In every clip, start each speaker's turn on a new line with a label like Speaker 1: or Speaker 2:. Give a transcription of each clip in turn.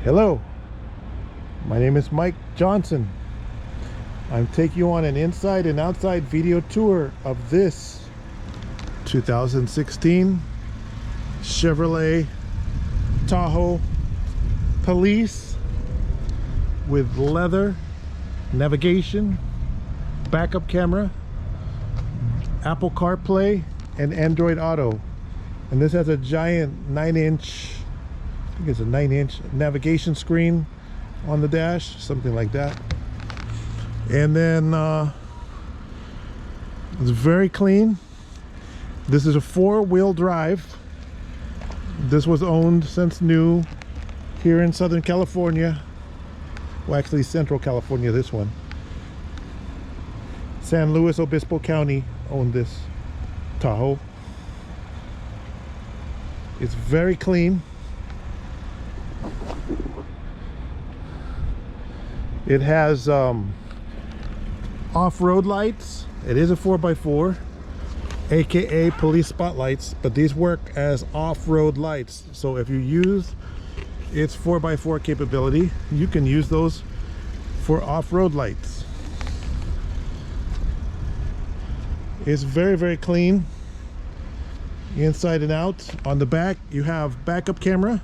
Speaker 1: Hello, my name is Mike Johnson. I'm taking you on an inside and outside video tour of this 2016 Chevrolet Tahoe Police with leather, navigation, backup camera, Apple CarPlay, and Android Auto. And this has a giant 9-inch, I think it's a 9-inch navigation screen on the dash, something like that. And then it's very clean. This is a 4-wheel drive. This was owned since new here in Southern California. Well, actually Central California, this one. San Luis Obispo County owned this Tahoe. It's very clean. It has off-road lights. It is a 4x4, aka police spotlights, but these work as off-road lights. So if you use its 4x4 capability, you can use those for off-road lights. It's very, very clean inside and out. On the back you have backup camera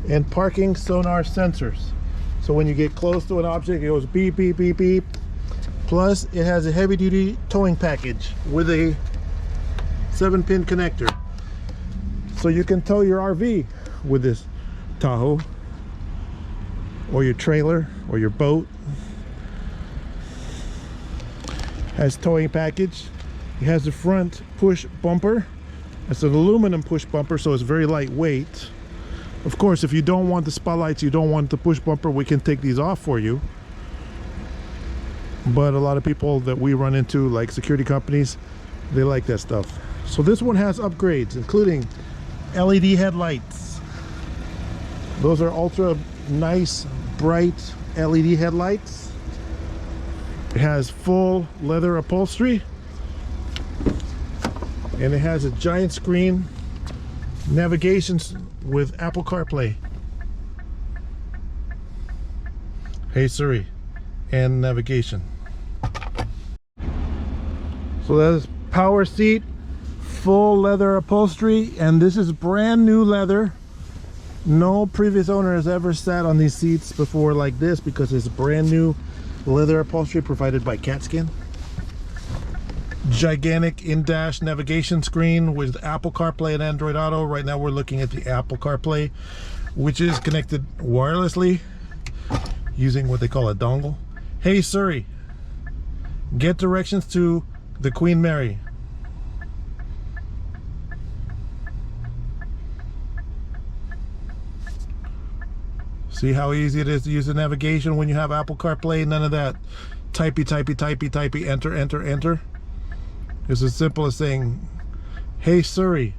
Speaker 1: and parking sonar sensors, so when you get close to an object it goes beep beep beep beep. Plus it has a heavy-duty towing package with a 7-pin connector, so you can tow your RV with this Tahoe, or your trailer, or your boat. Has towing package. It has the front push bumper. It's an aluminum push bumper, so it's very lightweight. Of course, if you don't want the spotlights, you don't want the push bumper, we can take these off for you. But a lot of people that we run into, like security companies, they like that stuff. So this one has upgrades, including LED headlights. Those are ultra nice, bright LED headlights. It has full leather upholstery, and it has a giant screen, navigations with Apple CarPlay, Hey Siri, and navigation. So that is power seat, full leather upholstery, and this is brand new leather. No previous owner has ever sat on these seats before like this, because it's brand new leather upholstery provided by Catskin. Gigantic in-dash navigation screen with Apple CarPlay and Android Auto. Right now we're looking at the Apple CarPlay, which is connected wirelessly using what they call a dongle. Hey Siri, get directions to the Queen Mary. See how easy it is to use the navigation when you have Apple CarPlay? None of that typey, enter, enter, enter. It's as simple as saying, hey Siri,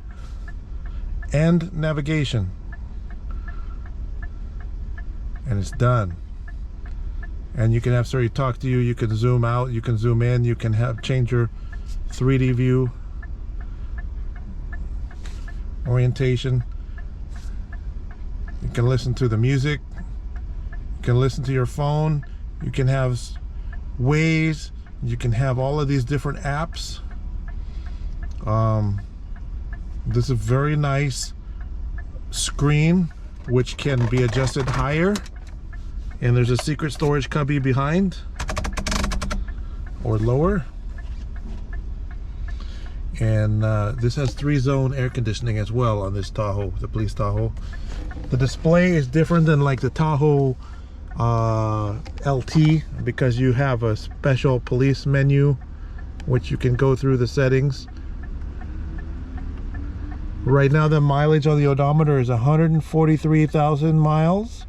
Speaker 1: and navigation. And it's done. And you can have Siri talk to you, you can zoom out, you can zoom in, you can change your 3D view, orientation. You can listen to the music, you can listen to your phone, you can have Waze, you can have all of these different apps. This is a very nice screen which can be adjusted higher, and there's a secret storage cubby behind, or lower. And this has 3-zone air conditioning as well on this Tahoe, the police Tahoe. The display is different than like the Tahoe LT, because you have a special police menu which you can go through the settings. Right now the mileage on the odometer is 143,000 miles,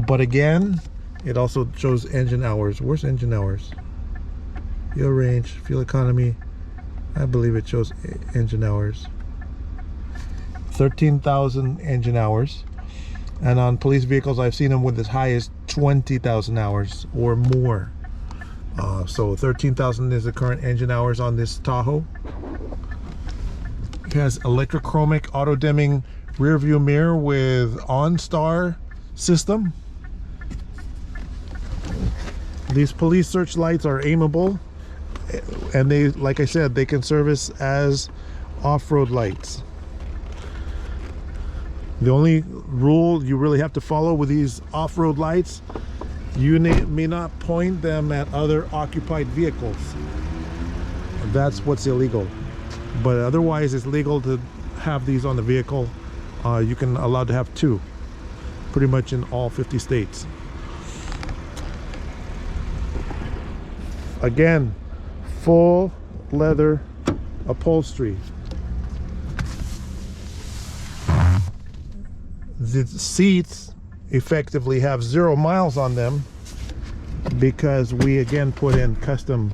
Speaker 1: but again it also shows engine hours. Where's engine hours? Fuel range, fuel economy, I believe it shows engine hours. 13,000 engine hours. And on police vehicles I've seen them with as high as 20,000 hours or more. So 13,000 is the current engine hours on this Tahoe. It has electrochromic auto dimming rear view mirror with OnStar system. These police search lights are aimable, and they, like I said, they can service as off-road lights. The only rule you really have to follow with these off-road lights, you may not point them at other occupied vehicles. That's what's illegal. But otherwise, it's legal to have these on the vehicle. You can allowed to have 2, pretty much in all 50 states. Again, full leather upholstery. The seats effectively have 0 miles on them because we again put in custom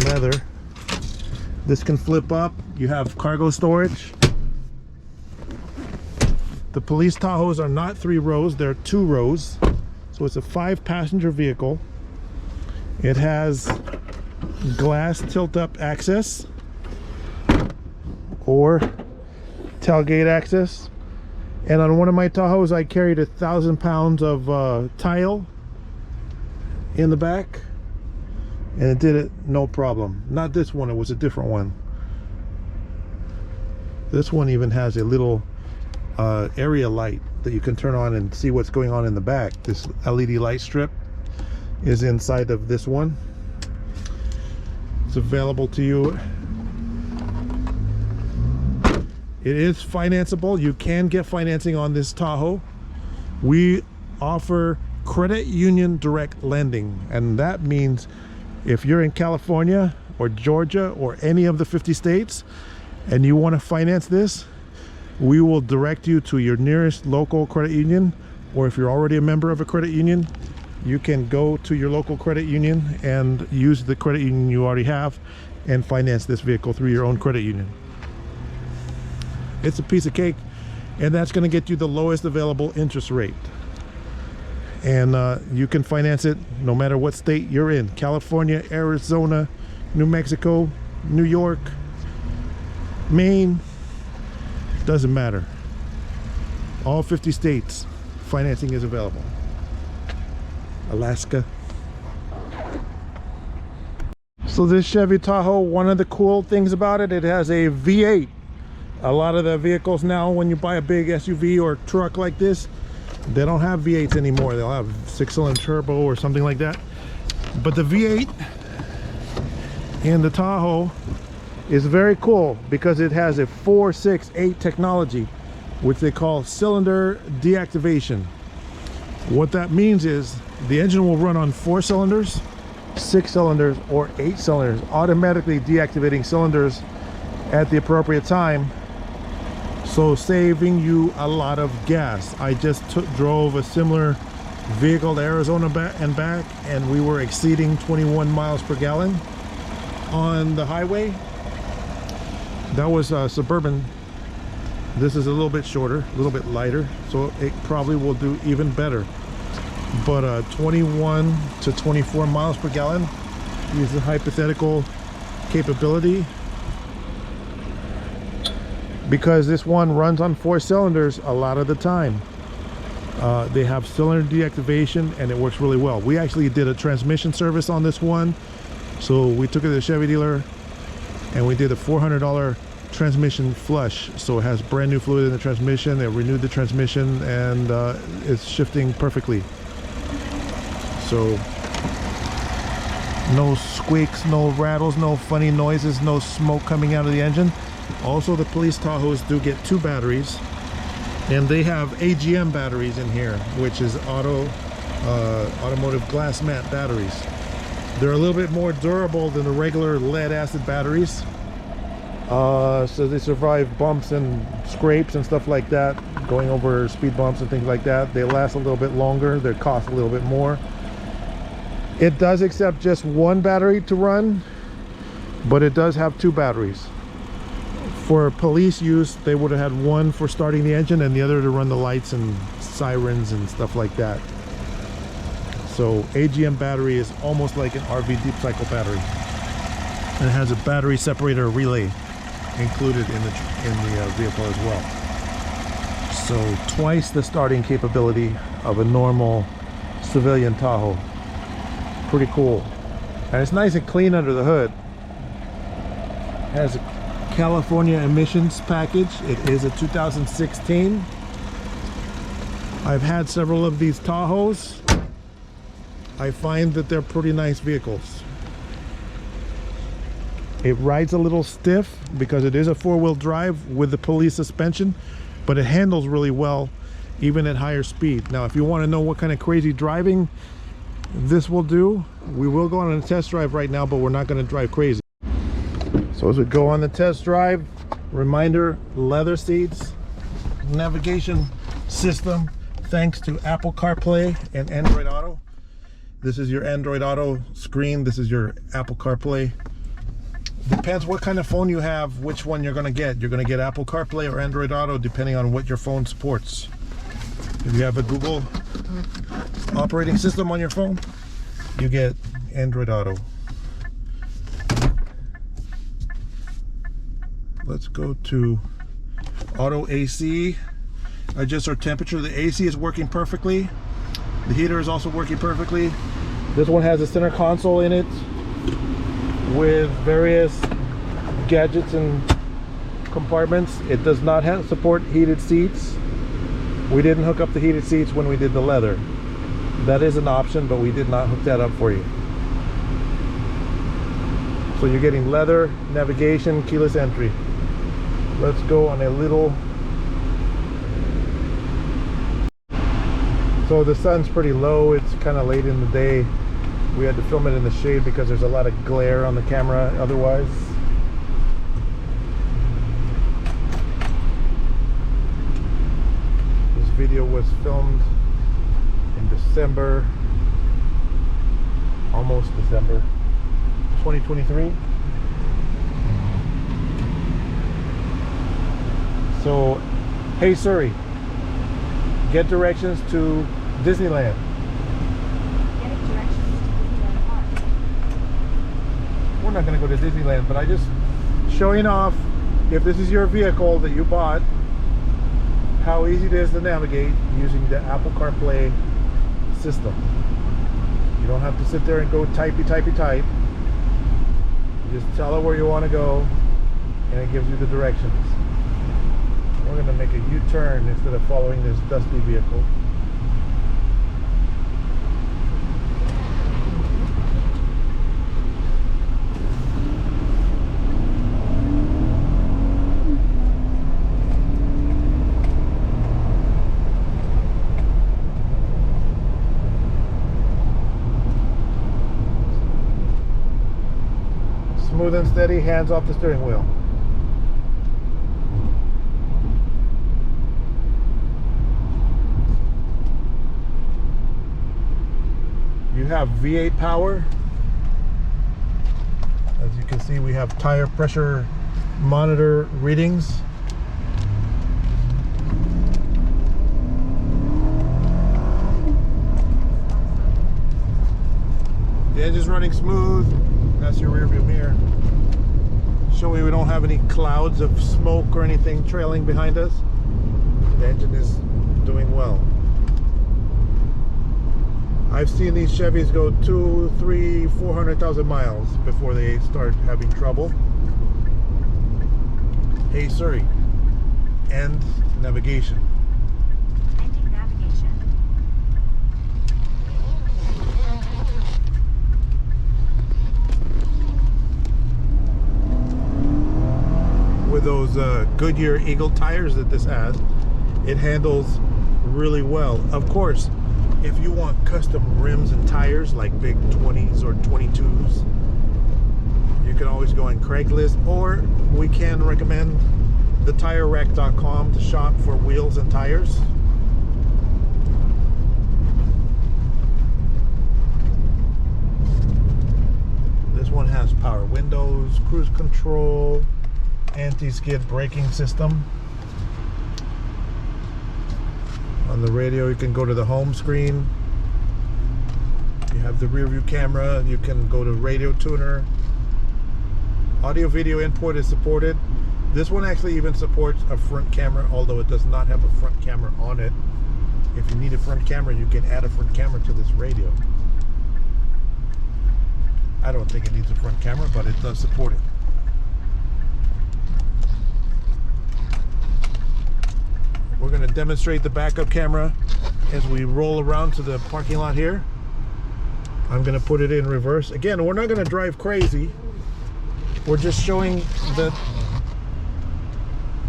Speaker 1: leather. This can flip up. You have cargo storage. The police Tahoes are not 3 rows, they're 2 rows. So it's a 5-passenger vehicle. It has glass tilt-up access or tailgate access. And on one of my Tahoes, I carried 1,000 pounds of tile in the back, and it did it no problem. Not this one, it was a different one. This one even has a little area light that you can turn on and see what's going on in the back. This LED light strip is inside of this one. It's available to you. It is financeable. You can get financing on this Tahoe. We offer credit union direct lending, and that means if you're in California or Georgia or any of the 50 states and you want to finance this, we will direct you to your nearest local credit union, or if you're already a member of a credit union, you can go to your local credit union and use the credit union you already have and finance this vehicle through your own credit union. It's a piece of cake, and that's going to get you the lowest available interest rate. And you can finance it no matter what state you're in. California, Arizona, New Mexico, New York, Maine, doesn't matter. All 50 states, financing is available. Alaska. So this Chevy Tahoe, one of the cool things about it, it has a V8. A lot of the vehicles now, when you buy a big SUV or truck like this, they don't have V8s anymore. They'll have 6-cylinder turbo or something like that. But the V8 in the Tahoe is very cool because it has a 4-6-8 technology, which they call cylinder deactivation. What that means is the engine will run on 4 cylinders, 6 cylinders, or 8 cylinders, automatically deactivating cylinders at the appropriate time, so saving you a lot of gas. I just drove a similar vehicle to Arizona and back, and we were exceeding 21 miles per gallon on the highway. That was a Suburban. This is a little bit shorter, a little bit lighter, so it probably will do even better. But 21 to 24 miles per gallon is the hypothetical capability, because this one runs on 4 cylinders a lot of the time. They have cylinder deactivation, and it works really well. We actually did a transmission service on this one, so we took it to the Chevy dealer and we did a $400 transmission flush. So it has brand new fluid in the transmission. They renewed the transmission, and it's shifting perfectly. So no squeaks, no rattles, no funny noises, no smoke coming out of the engine. Also, the police Tahoes do get 2 batteries, and they have AGM batteries in here, which is automotive glass mat batteries. They're a little bit more durable than the regular lead acid batteries, so they survive bumps and scrapes and stuff like that, going over speed bumps and things like that. They last a little bit longer. They cost a little bit more. It does accept just 1 battery to run, but it does have 2 batteries. For police use, they would have had 1 for starting the engine and the other to run the lights and sirens and stuff like that. So AGM battery is almost like an RV deep cycle battery. And it has a battery separator relay included in the vehicle as well. So twice the starting capability of a normal civilian Tahoe. Pretty cool. And it's nice and clean under the hood. It has a California emissions package. It is a 2016. I've had several of these Tahoes. I find that they're pretty nice vehicles. It rides a little stiff because it is a four-wheel drive with the police suspension, but it handles really well even at higher speed. Now if you want to know what kind of crazy driving this will do, we will go on a test drive right now, but we're not going to drive crazy. So as we go on the test drive, reminder, leather seats, navigation system thanks to Apple CarPlay and Android Auto. This is your Android Auto screen, this is your Apple CarPlay. Depends what kind of phone you have, which one you're going to get. You're going to get Apple CarPlay or Android Auto depending on what your phone supports. If you have a Google operating system on your phone, you get Android Auto. Let's go to Auto AC. Adjust our temperature. The AC is working perfectly. The heater is also working perfectly. This one has a center console in it with various gadgets and compartments. It does not support heated seats. We didn't hook up the heated seats when we did the leather. That is an option, but we did not hook that up for you. So you're getting leather, navigation, keyless entry. Let's go on a little. So the sun's pretty low. It's kind of late in the day. We had to film it in the shade because there's a lot of glare on the camera otherwise. This video was filmed in December, almost December 2023. So, hey Siri, get directions to Disneyland.
Speaker 2: Getting directions to Disneyland Park.
Speaker 1: We're not going to go to Disneyland, but I just showing off, if this is your vehicle that you bought, how easy it is to navigate using the Apple CarPlay system. You don't have to sit there and go type. You just tell it where you want to go and it gives you the directions. We're going to make a U-turn instead of following this dusty vehicle. Smooth and steady, hands off the steering wheel. You have V8 power. As you can see, we have tire pressure monitor readings. The engine's running smooth. That's your rear view mirror. Showing we don't have any clouds of smoke or anything trailing behind us. The engine is doing well. I've seen these Chevys go 200, 300, 400,000 miles before they start having trouble. Hey Siri, end navigation.
Speaker 2: Ending navigation.
Speaker 1: With those Goodyear Eagle tires that this has, it handles really well. Of course, if you want custom rims and tires like big 20s or 22s, you can always go on Craigslist, or we can recommend the TireRack.com to shop for wheels and tires. This one has power windows, cruise control, anti-skid braking system. On the radio, you can go to the home screen. You have the rear view camera. You can go to radio tuner. Audio video input is supported. This one actually even supports a front camera, although it does not have a front camera on it. If you need a front camera, you can add a front camera to this radio. I don't think it needs a front camera, but it does support it. We're going to demonstrate the backup camera as we roll around to the parking lot here. I'm going to put it in reverse. Again, we're not going to drive crazy. We're just showing that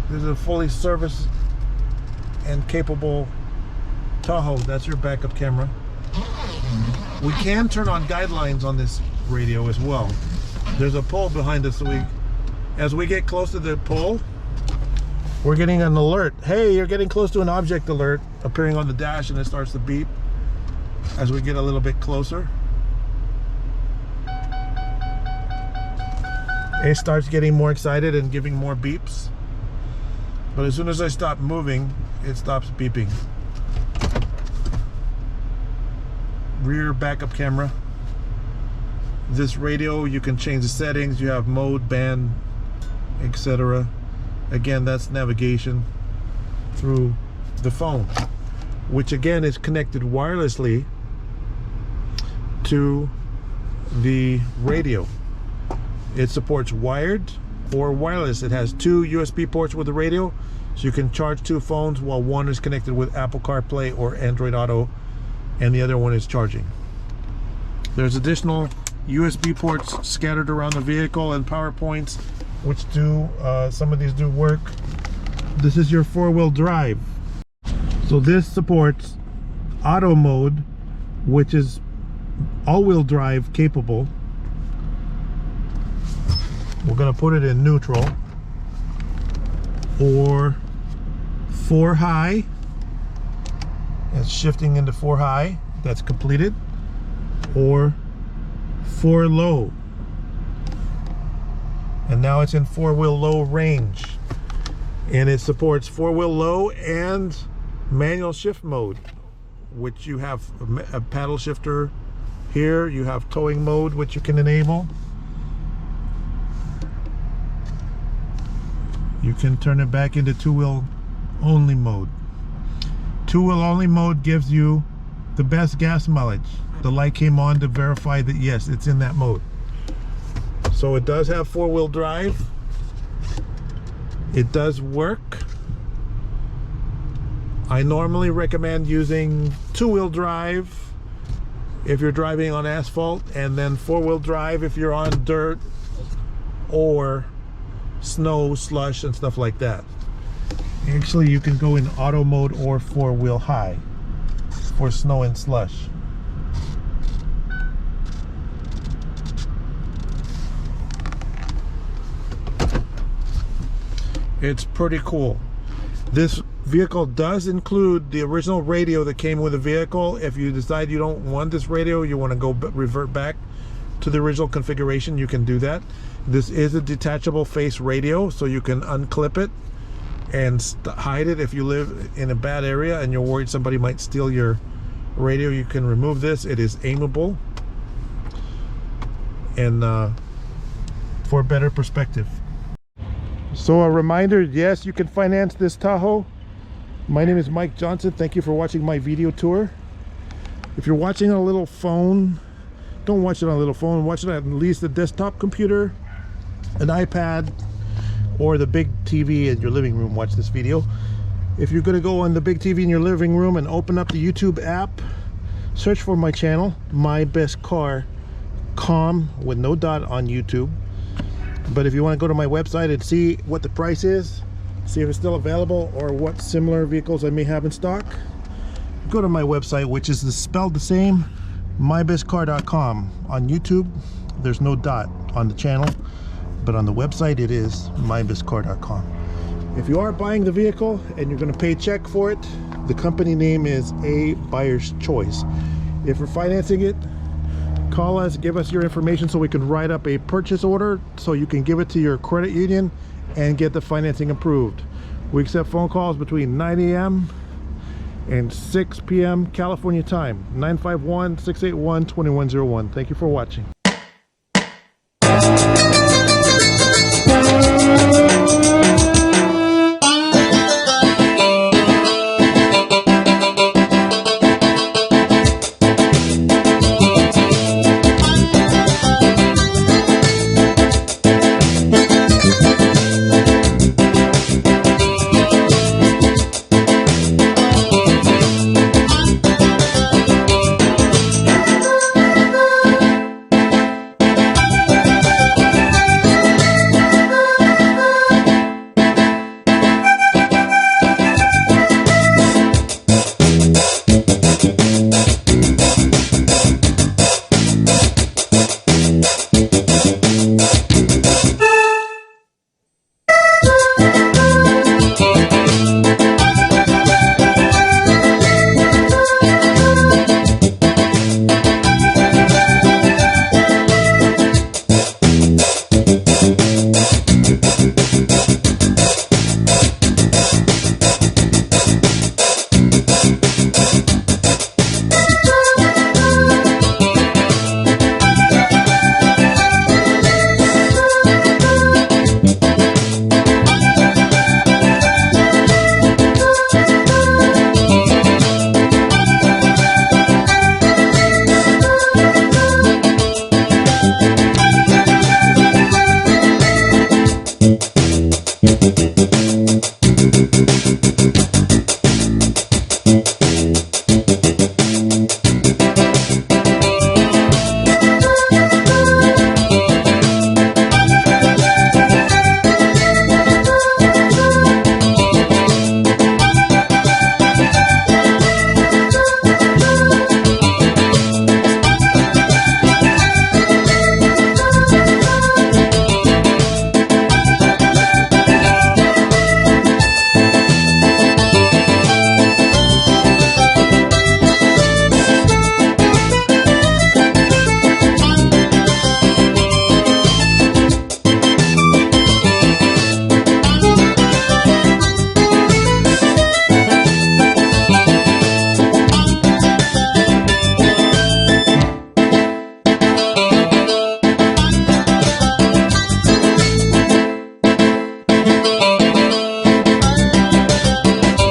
Speaker 1: this is a fully serviced and capable Tahoe. That's your backup camera. We can turn on guidelines on this radio as well. There's a pole behind us, so as we get close to the pole, we're getting an alert. Hey, you're getting close to an object alert appearing on the dash, and it starts to beep as we get a little bit closer. It starts getting more excited and giving more beeps. But as soon as I stop moving, it stops beeping. Rear backup camera. This radio, you can change the settings. You have mode, band, etc. Again, that's navigation through the phone, which again is connected wirelessly to the radio. It supports wired or wireless. It has 2 USB ports with the radio, so you can charge 2 phones while one is connected with Apple CarPlay or Android Auto and the other one is charging. There's additional USB ports scattered around the vehicle and power points, which do some of these do work. This is your 4-wheel drive. So this supports auto mode, which is all-wheel drive capable. We're gonna put it in neutral, or 4 high. It's shifting into 4 high. That's completed. Or 4 low. And now it's in 4-wheel low range. And it supports 4-wheel low and manual shift mode, which you have a paddle shifter here. You have towing mode, which you can enable. You can turn it back into 2-wheel only mode. 2-wheel only mode gives you the best gas mileage. The light came on to verify that yes, it's in that mode. So it does have 4-wheel drive. It does work. I normally recommend using 2-wheel drive if you're driving on asphalt, and then 4-wheel drive if you're on dirt or snow, slush, and stuff like that. Actually, you can go in auto mode or 4-wheel high for snow and slush. It's pretty cool. This vehicle does include the original radio that came with the vehicle. If you decide you don't want this radio, you want to go revert back to the original configuration, you can do that. This is a detachable face radio, so you can unclip it and hide it. If you live in a bad area and you're worried somebody might steal your radio, you can remove this. It is aimable and for a better perspective. So a reminder, yes, you can finance this Tahoe. My name is Mike Johnson. Thank you for watching my video tour. If you're watching on a little phone, don't watch it on a little phone. Watch it on at least a desktop computer, an iPad, or the big TV in your living room. Watch this video. If you're going to go on the big TV in your living room and open up the YouTube app, search for my channel, My Best Car, com with no dot on YouTube. But if you want to go to my website and see what the price is, see if it's still available or what similar vehicles I may have in stock, go to my website, which is spelled the same, mybestcar.com. On YouTube, there's no dot on the channel, but on the website it is mybestcar.com. If you are buying the vehicle and you're going to pay check for it, the company name is A Buyer's Choice. If you're financing it, call us, give us your information so we can write up a purchase order so you can give it to your credit union and get the financing approved. We accept phone calls between 9 a.m. and 6 p.m. California time. 951-681-2101. Thank you for watching.